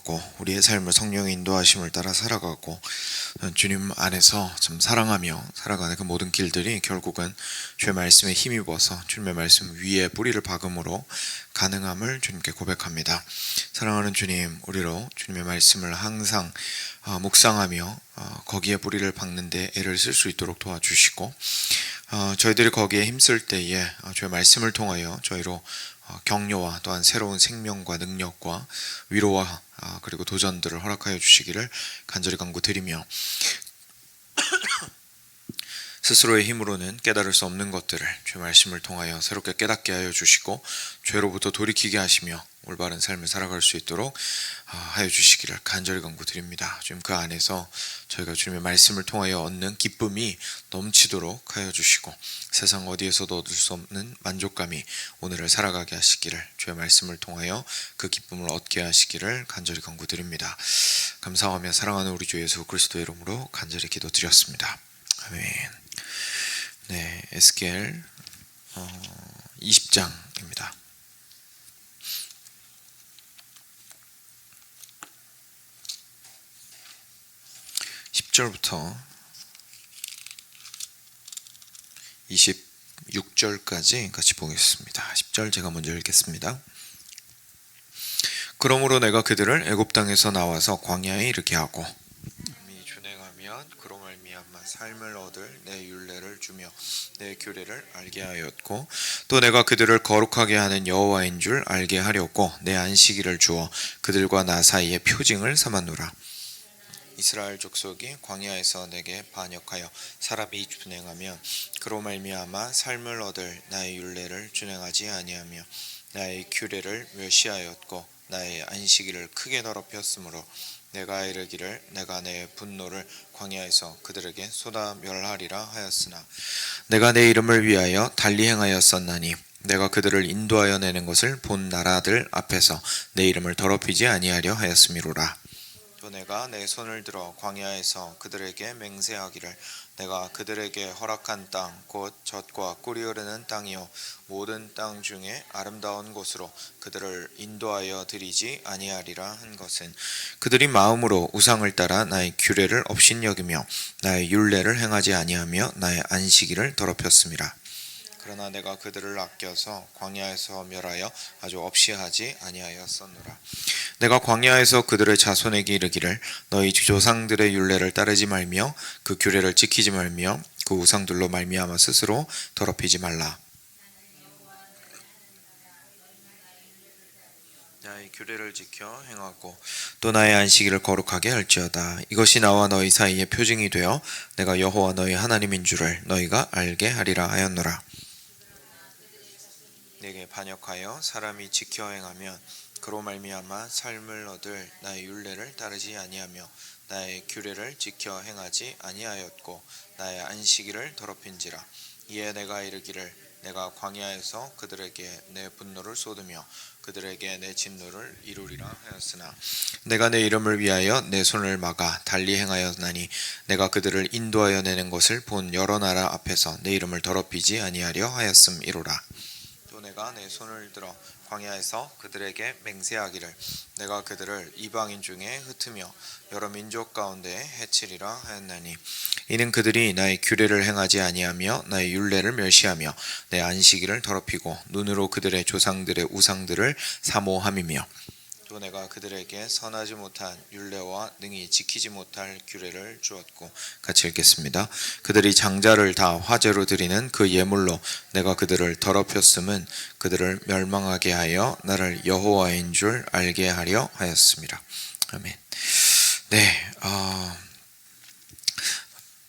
붙잡고 우리의 삶을 성령의 인도하심을 따라 살아가고 주님 안에서 좀 사랑하며 살아가는 그 모든 길들이 결국은 주의 말씀에 힘입어서 주님의 말씀 위에 뿌리를 박음으로 가능함을 주님께 고백합니다. 사랑하는 주님, 우리로 주님의 말씀을 항상 묵상하며 거기에 뿌리를 박는 데 애를 쓸 수 있도록 도와주시고 저희들이 거기에 힘쓸 때에 주의 말씀을 통하여 저희로 격려와 또한 새로운 생명과 능력과 위로와 그리고 도전들을 허락하여 주시기를 간절히 간구드리며 스스로의 힘으로는 깨달을 수 없는 것들을 주의 말씀을 통하여 새롭게 깨닫게 하여 주시고 죄로부터 돌이키게 하시며 올바른 삶을 살아갈 수 있도록 하여 주시기를 간절히 간구드립니다. 지금 그 안에서 저희가 주님의 말씀을 통하여 얻는 기쁨이 넘치도록 하여 주시고 세상 어디에서도 얻을 수 없는 만족감이 오늘을 살아가게 하시기를 주의 말씀을 통하여 그 기쁨을 얻게 하시기를 간절히 간구드립니다. 감사하며 사랑하는 우리 주 예수 그리스도의 이름으로 간절히 기도드렸습니다. 아멘. 네, 에스겔 20장입니다. 10절부터 26절까지 같이 보겠습니다. 10절 제가 먼저 읽겠습니다. 그러므로 내가 그들을 애굽 땅에서 나와서 광야에 이르게 하고 준행하면 그로 말미암아 삶을 얻을 내 율례를 주며 내 규례를 알게 하였고 또 내가 그들을 거룩하게 하는 여호와인 줄 알게 하려고 내 안식일을 주어 그들과 나 사이에 표징을 삼았노라. 이스라엘 족속이 광야에서 내게 반역하여 사람이 준행하면 그로 말미암아 삶을 얻을 나의 율례를 준행하지 아니하며 나의 규례를 멸시하였고 나의 안식일을 크게 더럽혔으므로 내가 이르기를 내가 내 분노를 광야에서 그들에게 쏟아 멸하리라 하였으나 내가 내 이름을 위하여 달리 행하였었나니 내가 그들을 인도하여 내는 것을 본 나라들 앞에서 내 이름을 더럽히지 아니하려 하였음이로라. 또 내가 내 손을 들어 광야에서 그들에게 맹세하기를 내가 그들에게 허락한 땅 곧 젖과 꿀이 흐르는 땅이요 모든 땅 중에 아름다운 곳으로 그들을 인도하여 드리지 아니하리라 한 것은 그들이 마음으로 우상을 따라 나의 규례를 업신여기며 나의 율례를 행하지 아니하며 나의 안식일을 더럽혔음이라. 그러나 내가 그들을 아껴서 광야에서 멸하여 아주 없이 하지 아니하였었노라. 내가 광야에서 그들의 자손에게 이르기를 너희 조상들의 율례를 따르지 말며 그 규례를 지키지 말며 그 우상들로 말미암아 스스로 더럽히지 말라. 나의 규례를 지켜 행하고 또 나의 안식일을 거룩하게 할지어다. 이것이 나와 너희 사이에 표징이 되어 내가 여호와 너희 하나님인 줄을 너희가 알게 하리라 하였노라. 내게 반역하여 사람이 지켜 행하면 그로 말미암아 삶을 얻을 나의 율례를 따르지 아니하며 나의 규례를 지켜 행하지 아니하였고 나의 안식일을 더럽힌지라. 이에 내가 이르기를 내가 광야에서 그들에게 내 분노를 쏟으며 그들에게 내 진노를 이루리라 하였으나 내가 내 이름을 위하여 내 손을 막아 달리 행하였나니 내가 그들을 인도하여 내는 것을 본 여러 나라 앞에서 내 이름을 더럽히지 아니하려 하였음이로라. 또 내가 내 손을 들어 광야에서 그들에게 맹세하기를 내가 그들을 이방인 중에 흩으며 여러 민족 가운데 해치리라 하였나니 이는 그들이 나의 규례를 행하지 아니하며 나의 율례를 멸시하며 내 안식일을 더럽히고 눈으로 그들의 조상들의 우상들을 사모함이며 또 내가 그들에게 선하지 못한 율례와 능히 지키지 못할 규례를 주었고 같이 읽겠습니다. 그들이 장자를 다 화제로 드리는 그 예물로 내가 그들을 더럽혔음은 그들을 멸망하게 하여 나를 여호와인 줄 알게 하려 하였습니다. 아멘. 네,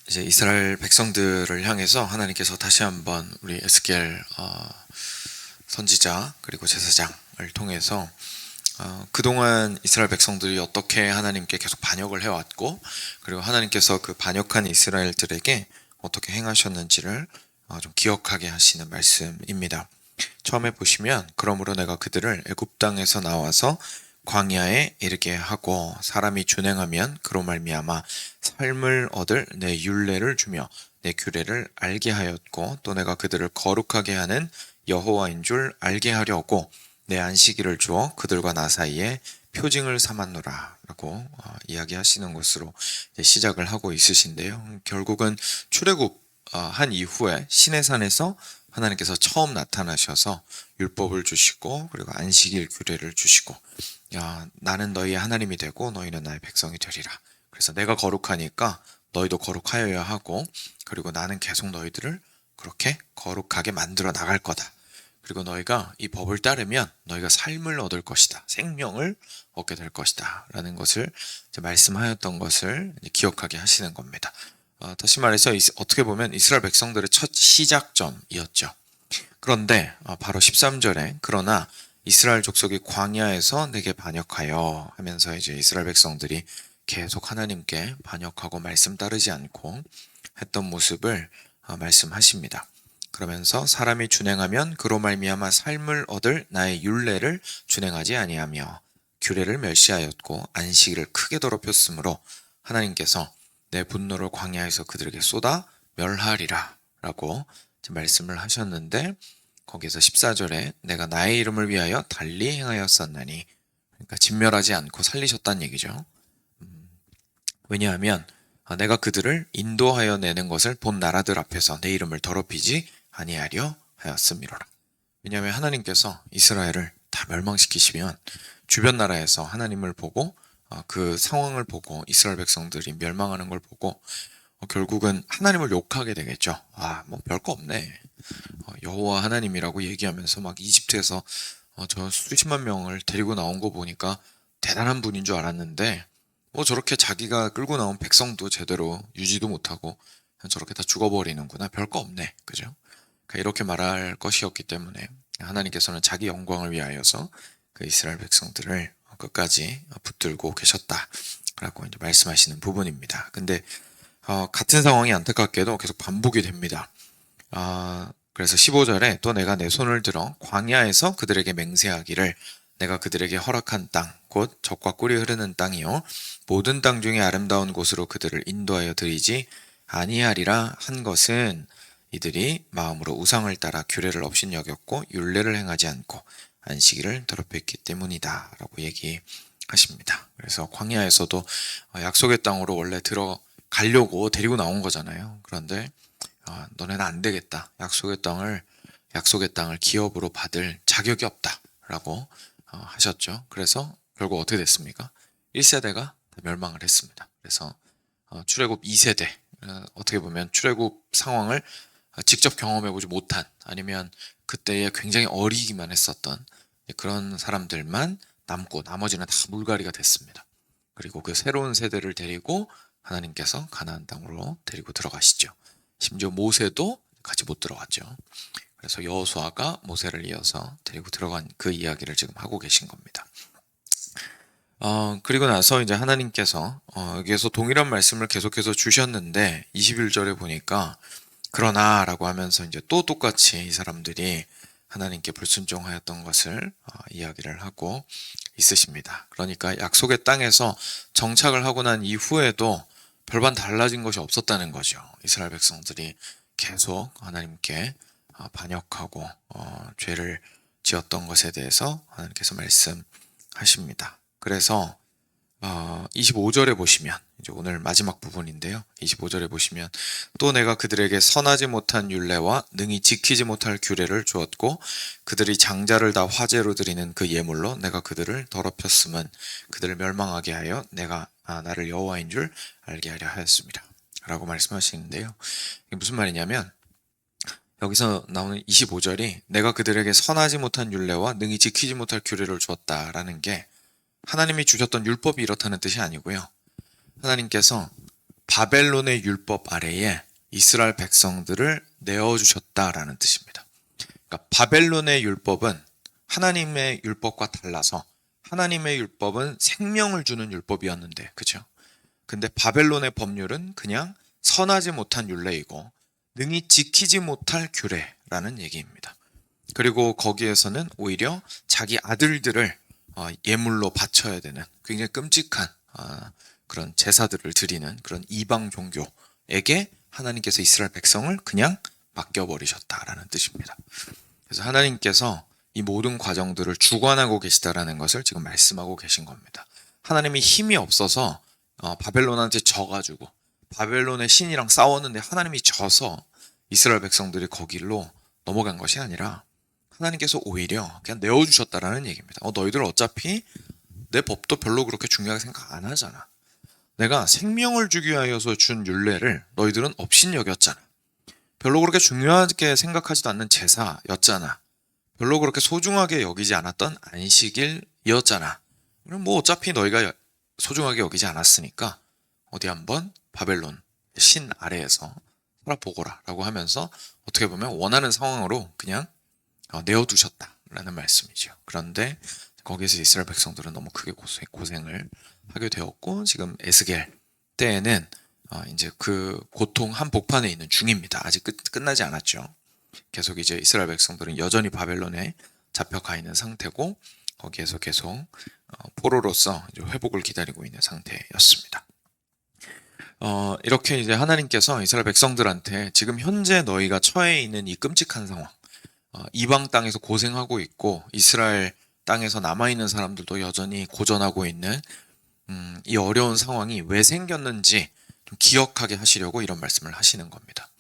이제 이스라엘 백성들을 향해서 하나님께서 다시 한번 우리 에스겔 선지자 그리고 제사장을 통해서 그동안 이스라엘 백성들이 어떻게 하나님께 계속 반역을 해왔고 그리고 하나님께서 그 반역한 이스라엘들에게 어떻게 행하셨는지를 좀 기억하게 하시는 말씀입니다. 처음에 보시면 그러므로 내가 그들을 애굽 땅에서 나와서 광야에 이르게 하고 사람이 준행하면 그로 말미암아 삶을 얻을 내 율례를 주며 내 규례를 알게 하였고 또 내가 그들을 거룩하게 하는 여호와인 줄 알게 하려고 내 안식일을 주어 그들과 나 사이에 표징을 삼았노라 라고 이야기하시는 것으로 이제 시작을 하고 있으신데요. 결국은 출애굽 한 이후에 시내산에서 하나님께서 처음 나타나셔서 율법을 주시고 그리고 안식일 규례를 주시고 나는 너희의 하나님이 되고 너희는 나의 백성이 되리라. 그래서 내가 거룩하니까 너희도 거룩하여야 하고 그리고 나는 계속 너희들을 그렇게 거룩하게 만들어 나갈 거다. 그리고 너희가 이 법을 따르면 너희가 삶을 얻을 것이다. 생명을 얻게 될 것이다. 라는 것을 이제 말씀하였던 것을 이제 기억하게 하시는 겁니다. 다시 말해서 어떻게 보면 이스라엘 백성들의 첫 시작점이었죠. 그런데 바로 13절에 그러나 이스라엘 족속이 광야에서 내게 반역하여 하면서 이제 이스라엘 백성들이 계속 하나님께 반역하고 말씀 따르지 않고 했던 모습을 말씀하십니다. 그러면서 사람이 준행하면 그로 말미암아 삶을 얻을 나의 율례를 준행하지 아니하며 규례를 멸시하였고 안식일을 크게 더럽혔으므로 하나님께서 내 분노를 광야에서 그들에게 쏟아 멸하리라 라고 말씀을 하셨는데 거기서 14절에 내가 나의 이름을 위하여 달리 행하였었나니 그러니까 진멸하지 않고 살리셨다는 얘기죠. 왜냐하면 내가 그들을 인도하여 내는 것을 본 나라들 앞에서 내 이름을 더럽히지 아니하려 하였음이로라. 왜냐하면 하나님께서 이스라엘을 다 멸망시키시면 주변 나라에서 하나님을 보고 그 상황을 보고 이스라엘 백성들이 멸망하는 걸 보고 결국은 하나님을 욕하게 되겠죠. 뭐 별거 없네. 여호와 하나님이라고 얘기하면서 막 이집트에서 저 수십만 명을 데리고 나온 거 보니까 대단한 분인 줄 알았는데 저렇게 자기가 끌고 나온 백성도 제대로 유지도 못하고 저렇게 다 죽어버리는구나. 별거 없네. 그죠? 이렇게 말할 것이었기 때문에 하나님께서는 자기 영광을 위하여서 그 이스라엘 백성들을 끝까지 붙들고 계셨다라고 이제 말씀하시는 부분입니다. 근데 같은 상황이 안타깝게도 계속 반복이 됩니다. 그래서 15절에 또 내가 내 손을 들어 광야에서 그들에게 맹세하기를 내가 그들에게 허락한 땅, 곧 젖과 꿀이 흐르는 땅이요 모든 땅 중에 아름다운 곳으로 그들을 인도하여 드리지 아니하리라 한 것은 이들이 마음으로 우상을 따라 규례를 업신여겼고 율례를 행하지 않고 안식일을 더럽혔기 때문이다 라고 얘기하십니다. 그래서 광야에서도 약속의 땅으로 원래 들어가려고 데리고 나온 거잖아요. 그런데 너네는 안 되겠다. 약속의 땅을 기업으로 받을 자격이 없다 라고 하셨죠. 그래서 결국 어떻게 됐습니까? 1세대가 다 멸망을 했습니다. 그래서 출애굽 2세대 어떻게 보면 출애굽 상황을 직접 경험해보지 못한 아니면 그때에 굉장히 어리기만 했었던 그런 사람들만 남고 나머지는 다 물갈이가 됐습니다. 그리고 그 새로운 세대를 데리고 하나님께서 가나안 땅으로 데리고 들어가시죠. 심지어 모세도 같이 못 들어갔죠. 그래서 여호수아가 모세를 이어서 데리고 들어간 그 이야기를 지금 하고 계신 겁니다. 그리고 나서 이제 하나님께서 여기에서 동일한 말씀을 계속해서 주셨는데 21절에 보니까 그러나 라고 하면서 이제 또 똑같이 이 사람들이 하나님께 불순종하였던 것을 이야기를 하고 있으십니다. 그러니까 약속의 땅에서 정착을 하고 난 이후에도 별반 달라진 것이 없었다는 거죠. 이스라엘 백성들이 계속 하나님께 반역하고 죄를 지었던 것에 대해서 하나님께서 말씀하십니다. 그래서 25절에 보시면 이제 오늘 마지막 부분인데요. 25절에 보시면 또 내가 그들에게 선하지 못한 율례와 능히 지키지 못할 규례를 주었고 그들이 장자를 다 화제로 드리는 그 예물로 내가 그들을 더럽혔음은 그들을 멸망하게 하여 내가 나를 여호와인 줄 알게 하려 하였습니다. 라고 말씀하시는데요. 이게 무슨 말이냐면 여기서 나오는 25절이 내가 그들에게 선하지 못한 율례와 능히 지키지 못할 규례를 주었다라는 게 하나님이 주셨던 율법이 이렇다는 뜻이 아니고요. 하나님께서 바벨론의 율법 아래에 이스라엘 백성들을 내어주셨다라는 뜻입니다. 그러니까 바벨론의 율법은 하나님의 율법과 달라서 하나님의 율법은 생명을 주는 율법이었는데, 그죠? 근데 바벨론의 법률은 그냥 선하지 못한 율례이고 능히 지키지 못할 규례라는 얘기입니다. 그리고 거기에서는 오히려 자기 아들들을 예물로 바쳐야 되는 굉장히 끔찍한 그런 제사들을 드리는 그런 이방 종교에게 하나님께서 이스라엘 백성을 그냥 맡겨버리셨다라는 뜻입니다. 그래서 하나님께서 이 모든 과정들을 주관하고 계시다라는 것을 지금 말씀하고 계신 겁니다. 하나님이 힘이 없어서 바벨론한테 져가지고 바벨론의 신이랑 싸웠는데 하나님이 져서 이스라엘 백성들이 거길로 넘어간 것이 아니라 하나님께서 오히려 그냥 내어주셨다라는 얘기입니다. 너희들 어차피 내 법도 별로 그렇게 중요하게 생각 안 하잖아. 내가 생명을 주기 위하여서 준 율례를 너희들은 업신여겼잖아. 별로 그렇게 중요하게 생각하지도 않는 제사였잖아. 별로 그렇게 소중하게 여기지 않았던 안식일이었잖아. 그럼 뭐 어차피 너희가 소중하게 여기지 않았으니까 어디 한번 바벨론 신 아래에서 살아보거라 라고 하면서 어떻게 보면 원하는 상황으로 그냥 내어두셨다라는 말씀이죠. 그런데 거기에서 이스라엘 백성들은 너무 크게 고생을 하게 되었고 지금 에스겔 때에는 이제 그 고통 한복판에 있는 중입니다. 아직 끝나지 않았죠. 계속 이제 이스라엘 백성들은 여전히 바벨론에 잡혀가 있는 상태고 거기에서 계속 포로로서 이제 회복을 기다리고 있는 상태였습니다. 이렇게 이제 하나님께서 이스라엘 백성들한테 지금 현재 너희가 처해 있는 이 끔찍한 상황, 이방 땅에서 고생하고 있고 이스라엘 땅에서 남아있는 사람들도 여전히 고전하고 있는 이 어려운 상황이 왜 생겼는지 좀 기억하게 하시려고 이런 말씀을 하시는 겁니다.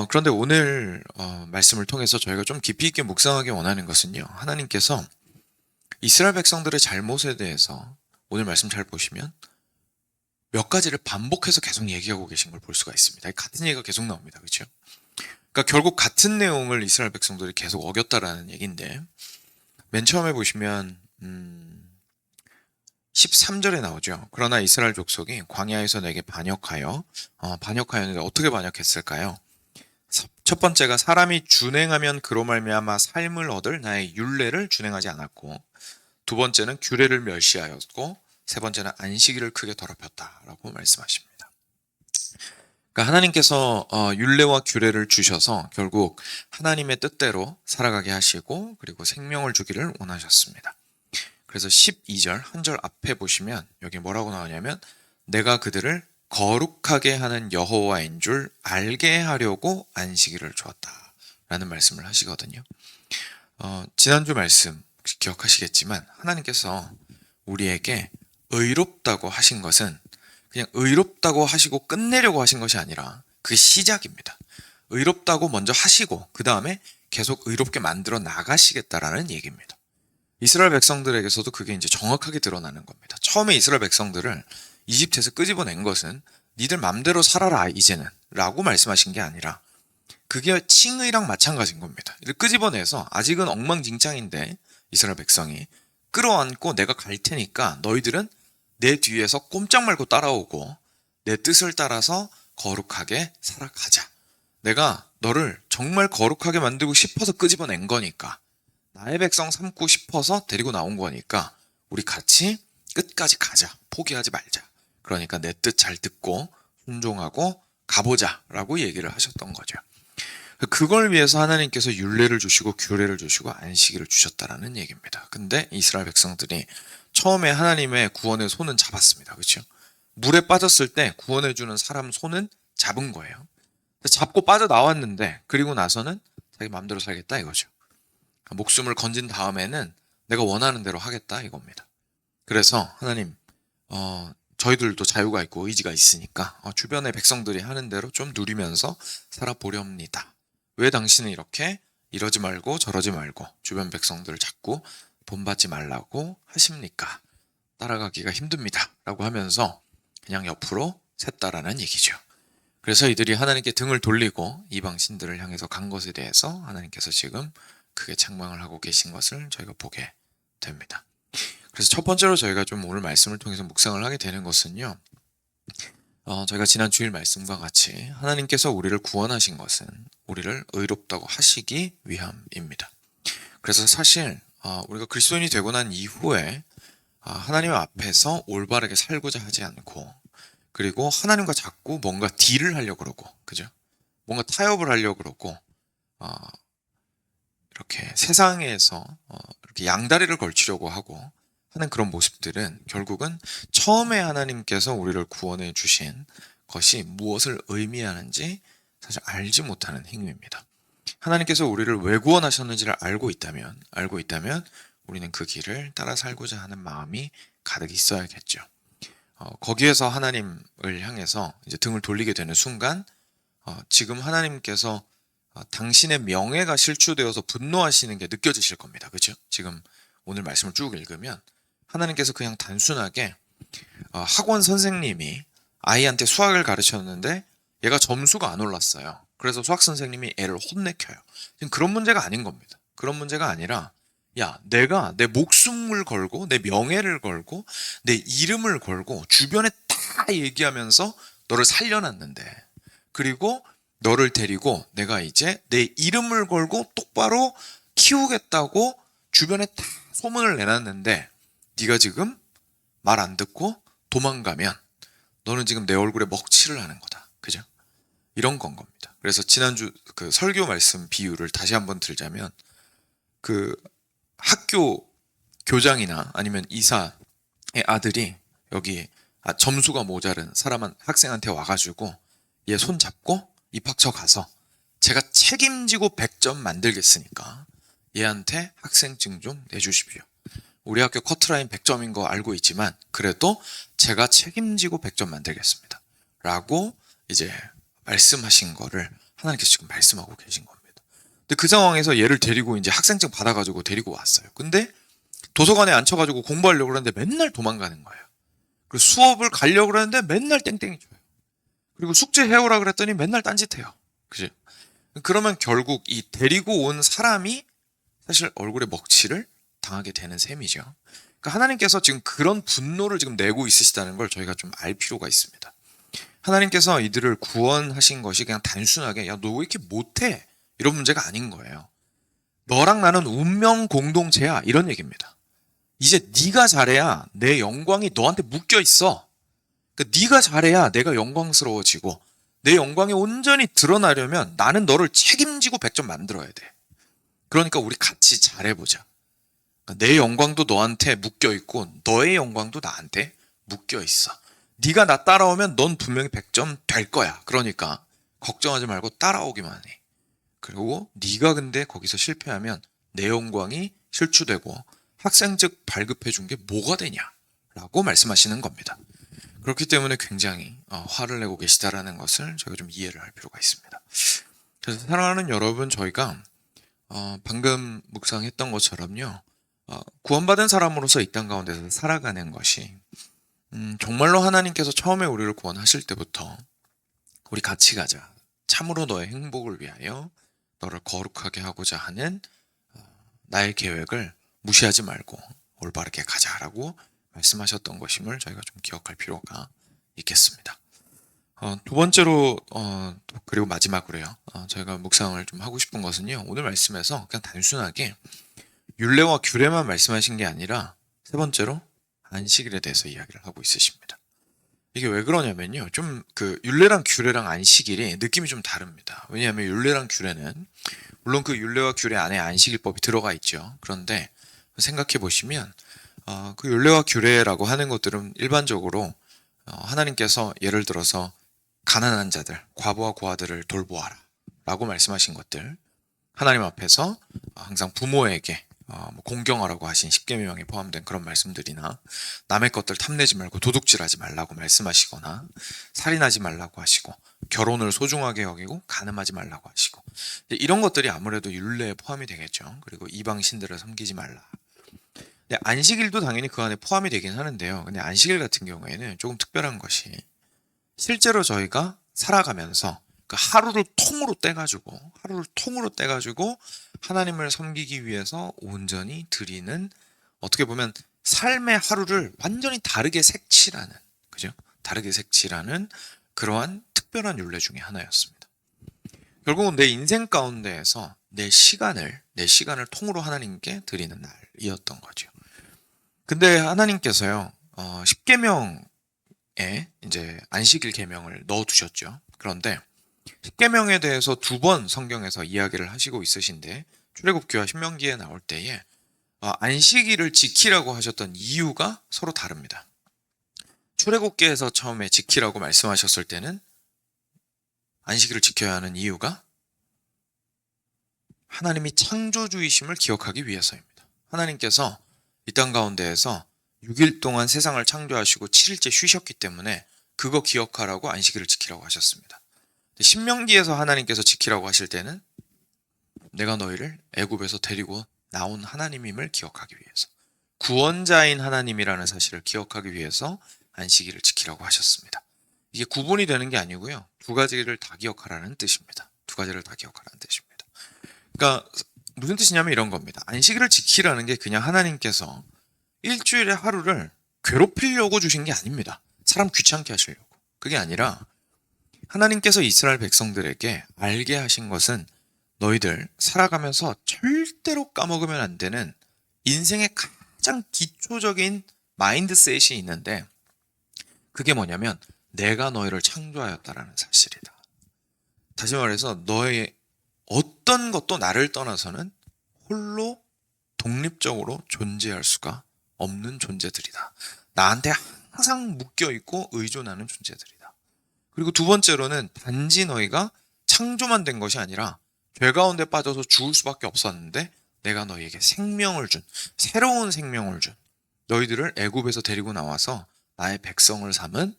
그런데 오늘 말씀을 통해서 저희가 좀 깊이 있게 묵상하기 원하는 것은요. 하나님께서 이스라엘 백성들의 잘못에 대해서 오늘 말씀 잘 보시면 몇 가지를 반복해서 계속 얘기하고 계신 걸 볼 수가 있습니다. 같은 얘기가 계속 나옵니다. 그렇죠? 그러니까 결국 같은 내용을 이스라엘 백성들이 계속 어겼다라는 얘기인데 맨 처음에 보시면 13절에 나오죠. 그러나 이스라엘 족속이 광야에서 내게 반역하였는데 어떻게 반역했을까요? 첫 번째가 사람이 준행하면 그로 말미암아 삶을 얻을 나의 율례를 준행하지 않았고, 두 번째는 규례를 멸시하였고, 세 번째는 안식일을 크게 더럽혔다라고 말씀하십니다. 그러니까 하나님께서 율례와 규례를 주셔서 결국 하나님의 뜻대로 살아가게 하시고 그리고 생명을 주기를 원하셨습니다. 그래서 12절 한 절 앞에 보시면 여기 뭐라고 나오냐면 내가 그들을 거룩하게 하는 여호와인 줄 알게 하려고 안식일을 주었다라는 말씀을 하시거든요. 지난주 말씀 혹시 기억하시겠지만 하나님께서 우리에게 의롭다고 하신 것은 그냥 의롭다고 하시고 끝내려고 하신 것이 아니라 그게 시작입니다. 의롭다고 먼저 하시고 그 다음에 계속 의롭게 만들어 나가시겠다라는 얘기입니다. 이스라엘 백성들에게서도 그게 이제 정확하게 드러나는 겁니다. 처음에 이스라엘 백성들을 이집트에서 끄집어낸 것은 니들 맘대로 살아라 이제는 라고 말씀하신 게 아니라 그게 칭의랑 마찬가지인 겁니다. 끄집어내서 아직은 엉망진창인데 이스라엘 백성이 끌어안고 내가 갈 테니까 너희들은 내 뒤에서 꼼짝 말고 따라오고 내 뜻을 따라서 거룩하게 살아가자. 내가 너를 정말 거룩하게 만들고 싶어서 끄집어낸 거니까 나의 백성 삼고 싶어서 데리고 나온 거니까 우리 같이 끝까지 가자. 포기하지 말자. 그러니까 내 뜻 잘 듣고 순종하고 가보자 라고 얘기를 하셨던 거죠. 그걸 위해서 하나님께서 율례를 주시고 규례를 주시고 안식일을 주셨다라는 얘기입니다. 근데 이스라엘 백성들이 처음에 하나님의 구원의 손은 잡았습니다. 그렇죠? 물에 빠졌을 때 구원해주는 사람 손은 잡은 거예요. 잡고 빠져나왔는데 그리고 나서는 자기 마음대로 살겠다 이거죠. 목숨을 건진 다음에는 내가 원하는 대로 하겠다 이겁니다. 그래서 하나님 저희들도 자유가 있고 의지가 있으니까 주변의 백성들이 하는 대로 좀 누리면서 살아보렵니다. 왜 당신은 이렇게 이러지 말고 저러지 말고 주변 백성들을 자꾸 본받지 말라고 하십니까? 따라가기가 힘듭니다. 라고 하면서 그냥 옆으로 샜다라는 얘기죠. 그래서 이들이 하나님께 등을 돌리고 이방 신들을 향해서 간 것에 대해서 하나님께서 지금 크게 책망을 하고 계신 것을 저희가 보게 됩니다. 그래서 첫 번째로 저희가 좀 오늘 말씀을 통해서 묵상을 하게 되는 것은요. 저희가 지난 주일 말씀과 같이 하나님께서 우리를 구원하신 것은 우리를 의롭다고 하시기 위함입니다. 그래서 사실 우리가 그리스도인이 되고 난 이후에 하나님 앞에서 올바르게 살고자 하지 않고 그리고 하나님과 자꾸 뭔가 딜을 하려고 그러고 그죠? 뭔가 타협을 하려고 그러고 이렇게 세상에서 이렇게 양다리를 걸치려고 하고 하는 그런 모습들은 결국은 처음에 하나님께서 우리를 구원해 주신 것이 무엇을 의미하는지 사실 알지 못하는 행위입니다. 하나님께서 우리를 왜 구원하셨는지를 알고 있다면 우리는 그 길을 따라 살고자 하는 마음이 가득 있어야겠죠. 거기에서 하나님을 향해서 이제 등을 돌리게 되는 순간, 지금 하나님께서 당신의 명예가 실추되어서 분노하시는 게 느껴지실 겁니다. 그죠? 지금 오늘 말씀을 쭉 읽으면 하나님께서 그냥 단순하게 학원 선생님이 아이한테 수학을 가르쳤는데 얘가 점수가 안 올랐어요. 그래서 수학 선생님이 애를 혼내켜요. 지금 그런 문제가 아닌 겁니다. 그런 문제가 아니라, 야, 내가 내 목숨을 걸고 내 명예를 걸고 내 이름을 걸고 주변에 다 얘기하면서 너를 살려놨는데, 그리고 너를 데리고 내가 이제 내 이름을 걸고 똑바로 키우겠다고 주변에 다 소문을 내놨는데 네가 지금 말 안 듣고 도망가면 너는 지금 내 얼굴에 먹칠을 하는 거다. 그죠? 이런 건 겁니다. 그래서 지난주 그 설교 말씀 비유를 다시 한번 들자면, 그 학교 교장이나 아니면 이사의 아들이 여기 점수가 모자른 학생한테 와가지고 얘 손 잡고 입학처 가서 제가 책임지고 100점 만들겠으니까 얘한테 학생증 좀 내주십시오. 우리 학교 커트라인 100점인 거 알고 있지만 그래도 제가 책임지고 100점 만들겠습니다. 라고 이제 말씀하신 거를 하나님께서 지금 말씀하고 계신 겁니다. 근데 그 상황에서 얘를 데리고 이제 학생증 받아가지고 데리고 왔어요. 근데 도서관에 앉혀가지고 공부하려고 그러는데 맨날 도망가는 거예요. 그리고 수업을 가려고 그러는데 맨날 땡땡이 쳐요. 그리고 숙제 해오라 그랬더니 맨날 딴짓해요. 그죠? 그러면 결국 이 데리고 온 사람이 사실 얼굴에 먹칠을 당하게 되는 셈이죠. 그러니까 하나님께서 지금 그런 분노를 지금 내고 있으시다는 걸 저희가 좀 알 필요가 있습니다. 하나님께서 이들을 구원하신 것이 그냥 단순하게 야, 너 왜 이렇게 못해? 이런 문제가 아닌 거예요. 너랑 나는 운명 공동체야. 이런 얘기입니다. 이제 네가 잘해야 내 영광이 너한테 묶여 있어. 그러니까 네가 잘해야 내가 영광스러워지고 내 영광이 온전히 드러나려면 나는 너를 책임지고 100점 만들어야 돼. 그러니까 우리 같이 잘해보자. 그러니까 내 영광도 너한테 묶여 있고 너의 영광도 나한테 묶여 있어. 네가 나 따라오면 넌 분명히 100점 될 거야. 그러니까 걱정하지 말고 따라오기만 해. 그리고 네가 근데 거기서 실패하면 내 영광이 실추되고 학생증 발급해 준 게 뭐가 되냐라고 말씀하시는 겁니다. 그렇기 때문에 굉장히 화를 내고 계시다라는 것을 저희가 좀 이해를 할 필요가 있습니다. 그래서 사랑하는 여러분, 저희가 방금 묵상했던 것처럼요, 구원받은 사람으로서 이 땅 가운데서 살아가는 것이 정말로 하나님께서 처음에 우리를 구원하실 때부터 우리 같이 가자, 참으로 너의 행복을 위하여 너를 거룩하게 하고자 하는 나의 계획을 무시하지 말고 올바르게 가자라고 말씀하셨던 것임을 저희가 좀 기억할 필요가 있겠습니다. 두 번째로 그리고 마지막으로요, 저희가 묵상을 좀 하고 싶은 것은요, 오늘 말씀에서 그냥 단순하게 율례와 규례만 말씀하신 게 아니라 세 번째로 안식일에 대해서 이야기를 하고 있으십니다. 이게 왜 그러냐면요, 좀 그 율례랑 규례랑 안식일이 느낌이 좀 다릅니다. 왜냐하면 율례랑 규례는 물론 그 율례와 규례 안에 안식일법이 들어가 있죠. 그런데 생각해 보시면 그 율례와 규례라고 하는 것들은 일반적으로 하나님께서 예를 들어서 가난한 자들, 과부와 고아들을 돌보아라 라고 말씀하신 것들, 하나님 앞에서 항상 부모에게 공경하라고 하신 십계명에 포함된 그런 말씀들이나 남의 것들 탐내지 말고 도둑질하지 말라고 말씀하시거나 살인하지 말라고 하시고 결혼을 소중하게 여기고 간음하지 말라고 하시고 이런 것들이 아무래도 율례에 포함이 되겠죠. 그리고 이방 신들을 섬기지 말라. 근데 안식일도 당연히 그 안에 포함이 되긴 하는데요. 근데 안식일 같은 경우에는 조금 특별한 것이 실제로 저희가 살아가면서 그 하루를 통으로 떼가지고 하나님을 섬기기 위해서 온전히 드리는, 어떻게 보면 삶의 하루를 완전히 다르게 색칠하는, 그죠? 다르게 색칠하는 그러한 특별한 율례 중에 하나였습니다. 결국은 내 인생 가운데에서 내 시간을 통으로 하나님께 드리는 날이었던 거죠. 근데 하나님께서요, 십계명에 이제 안식일 계명을 넣어 두셨죠. 그런데 십계명에 대해서 두 번 성경에서 이야기를 하시고 있으신데 출애굽기와 신명기에 나올 때에 안식일을 지키라고 하셨던 이유가 서로 다릅니다. 출애굽기에서 처음에 지키라고 말씀하셨을 때는 안식일을 지켜야 하는 이유가 하나님이 창조주이심을 기억하기 위해서입니다. 하나님께서 이 땅 가운데에서 6일 동안 세상을 창조하시고 7일째 쉬셨기 때문에 그거 기억하라고 안식일을 지키라고 하셨습니다. 신명기에서 하나님께서 지키라고 하실 때는 내가 너희를 애굽에서 데리고 나온 하나님임을 기억하기 위해서, 구원자인 하나님이라는 사실을 기억하기 위해서 안식일을 지키라고 하셨습니다. 이게 구분이 되는 게 아니고요. 두 가지를 다 기억하라는 뜻입니다. 두 가지를 다 기억하라는 뜻입니다. 그러니까 무슨 뜻이냐면 이런 겁니다. 안식일을 지키라는 게 그냥 하나님께서 일주일의 하루를 괴롭히려고 주신 게 아닙니다. 사람 귀찮게 하시려고. 그게 아니라 하나님께서 이스라엘 백성들에게 알게 하신 것은 너희들 살아가면서 절대로 까먹으면 안 되는 인생의 가장 기초적인 마인드셋이 있는데, 그게 뭐냐면 내가 너희를 창조하였다라는 사실이다. 다시 말해서 너의 어떤 것도 나를 떠나서는 홀로 독립적으로 존재할 수가 없는 존재들이다. 나한테 항상 묶여있고 의존하는 존재들이다. 그리고 두 번째로는 단지 너희가 창조만 된 것이 아니라 죄 가운데 빠져서 죽을 수밖에 없었는데 내가 너희에게 생명을 준, 새로운 생명을 준, 너희들을 애굽에서 데리고 나와서 나의 백성을 삼은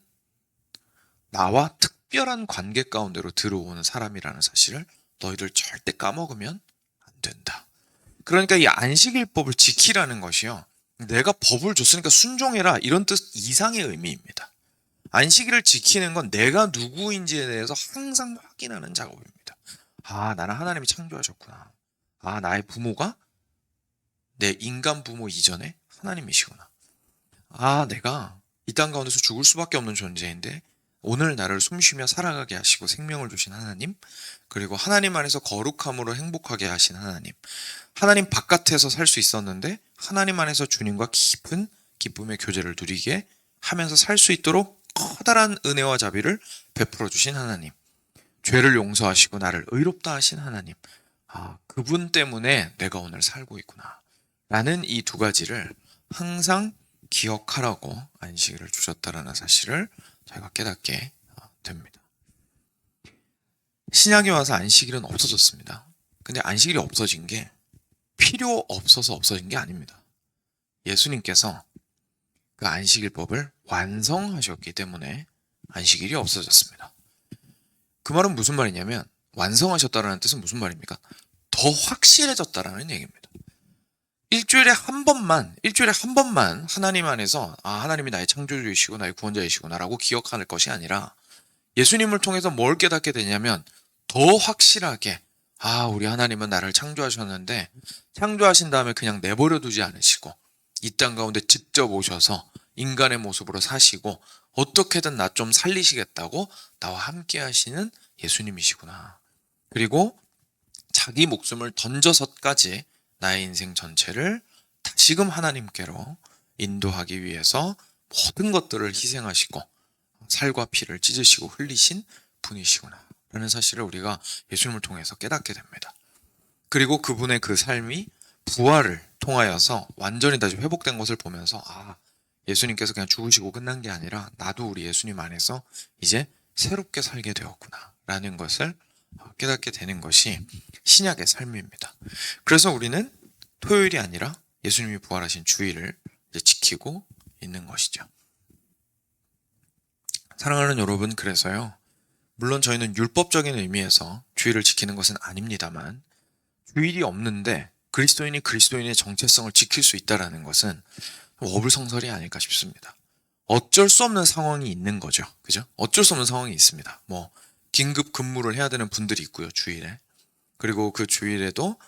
나와 특별한 관계 가운데로 들어오는 사람이라는 사실을 너희들 절대 까먹으면 안 된다. 그러니까 이 안식일법을 지키라는 것이요, 내가 법을 줬으니까 순종해라 이런 뜻 이상의 의미입니다. 안식일을 지키는 건 내가 누구인지에 대해서 항상 확인하는 작업입니다. 아, 나는 하나님이 창조하셨구나. 아, 나의 부모가 내 인간 부모 이전에 하나님이시구나. 아, 내가 이 땅 가운데서 죽을 수밖에 없는 존재인데 오늘 나를 숨쉬며 살아가게 하시고 생명을 주신 하나님, 그리고 하나님 안에서 거룩함으로 행복하게 하신 하나님, 하나님 바깥에서 살 수 있었는데 하나님 안에서 주님과 깊은 기쁨의 교제를 누리게 하면서 살 수 있도록 커다란 은혜와 자비를 베풀어 주신 하나님, 죄를 용서하시고 나를 의롭다 하신 하나님, 아, 그분 때문에 내가 오늘 살고 있구나 라는 이 두 가지를 항상 기억하라고 안식일을 주셨다라는 사실을 저희가 깨닫게 됩니다. 신약에 와서 안식일은 없어졌습니다. 근데 안식일이 없어진 게 필요 없어서 없어진 게 아닙니다. 예수님께서 그 안식일법을 완성하셨기 때문에 안식일이 없어졌습니다. 그 말은 무슨 말이냐면, 완성하셨다라는 뜻은 무슨 말입니까? 더 확실해졌다라는 얘기입니다. 일주일에 한 번만 하나님 안에서 하나님이 나의 창조주이시고 나의 구원자이시구나라고 기억할 것이 아니라 예수님을 통해서 뭘 깨닫게 되냐면 더 확실하게 우리 하나님은 나를 창조하셨는데 창조하신 다음에 그냥 내버려 두지 않으시고 이 땅 가운데 직접 오셔서 인간의 모습으로 사시고 어떻게든 나 좀 살리시겠다고 나와 함께 하시는 예수님이시구나. 그리고 자기 목숨을 던져서까지 나의 인생 전체를 다시금 하나님께로 인도하기 위해서 모든 것들을 희생하시고 살과 피를 찢으시고 흘리신 분이시구나 라는 사실을 우리가 예수님을 통해서 깨닫게 됩니다. 그리고 그분의 그 삶이 부활을 통하여서 완전히 다시 회복된 것을 보면서 예수님께서 그냥 죽으시고 끝난 게 아니라 나도 우리 예수님 안에서 이제 새롭게 살게 되었구나 라는 것을 깨닫게 되는 것이 신약의 삶입니다. 그래서 우리는 토요일이 아니라 예수님이 부활하신 주일을 이제 지키고 있는 것이죠. 사랑하는 여러분, 그래서요, 물론 저희는 율법적인 의미에서 주일을 지키는 것은 아닙니다만 주일이 없는데 그리스도인이 그리스도인의 정체성을 지킬 수 있다는 것은 어불성설이 아닐까 싶습니다. 어쩔 수 없는 상황이 있는 거죠. 그죠? 어쩔 수 없는 상황이 있습니다. 긴급 근무를 해야 되는 분들이 있고요, 주일에. 그리고 그 주일에도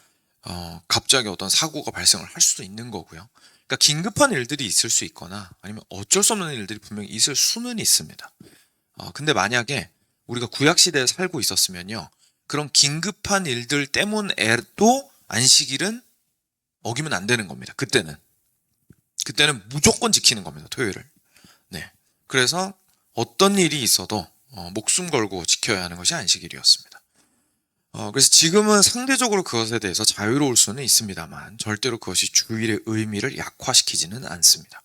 갑자기 어떤 사고가 발생을 할 수도 있는 거고요. 그러니까 긴급한 일들이 있을 수 있거나 아니면 어쩔 수 없는 일들이 분명히 있을 수는 있습니다. 근데 만약에 우리가 구약시대에 살고 있었으면요, 그런 긴급한 일들 때문에도 안식일은 어기면 안 되는 겁니다. 그때는 무조건 지키는 겁니다, 토요일을. 네. 그래서 어떤 일이 있어도 목숨 걸고 지켜야 하는 것이 안식일이었습니다. 그래서 지금은 상대적으로 그것에 대해서 자유로울 수는 있습니다만 절대로 그것이 주일의 의미를 약화시키지는 않습니다.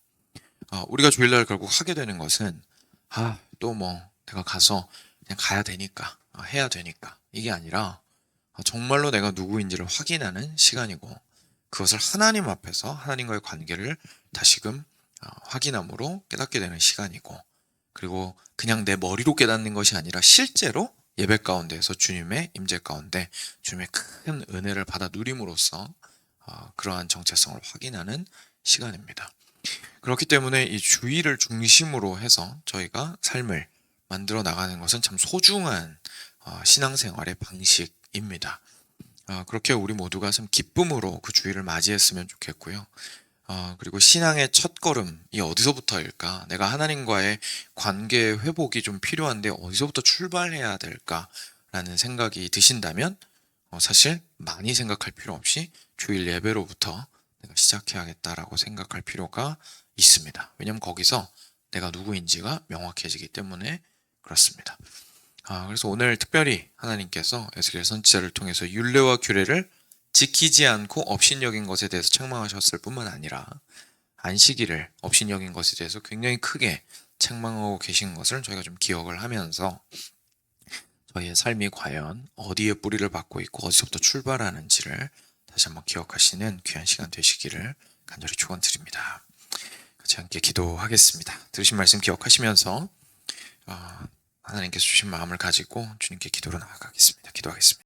우리가 주일날 결국 하게 되는 것은 또 내가 가서 그냥 가야 되니까 해야 되니까 이게 아니라 정말로 내가 누구인지를 확인하는 시간이고, 그것을 하나님 앞에서 하나님과의 관계를 다시금 확인함으로 깨닫게 되는 시간이고, 그리고 그냥 내 머리로 깨닫는 것이 아니라 실제로 예배 가운데에서 주님의 임재 가운데 주님의 큰 은혜를 받아 누림으로써 그러한 정체성을 확인하는 시간입니다. 그렇기 때문에 이 주의를 중심으로 해서 저희가 삶을 만들어 나가는 것은 참 소중한 신앙생활의 방식입니다. 그렇게 우리 모두가 참 기쁨으로 그 주의를 맞이했으면 좋겠고요. 그리고 신앙의 첫걸음이 어디서부터일까? 내가 하나님과의 관계 회복이 좀 필요한데 어디서부터 출발해야 될까라는 생각이 드신다면 사실 많이 생각할 필요 없이 주일 예배로부터 내가 시작해야겠다라고 생각할 필요가 있습니다. 왜냐하면 거기서 내가 누구인지가 명확해지기 때문에 그렇습니다. 그래서 오늘 특별히 하나님께서 에스겔 선지자를 통해서 율례와 규례를 지키지 않고 업신여긴 것에 대해서 책망하셨을 뿐만 아니라 안식일을 업신여긴 것에 대해서 굉장히 크게 책망하고 계신 것을 저희가 좀 기억을 하면서 저희의 삶이 과연 어디에 뿌리를 받고 있고 어디서부터 출발하는지를 다시 한번 기억하시는 귀한 시간 되시기를 간절히 축원드립니다. 같이 함께 기도하겠습니다. 들으신 말씀 기억하시면서 하나님께서 주신 마음을 가지고 주님께 기도로 나아가겠습니다. 기도하겠습니다.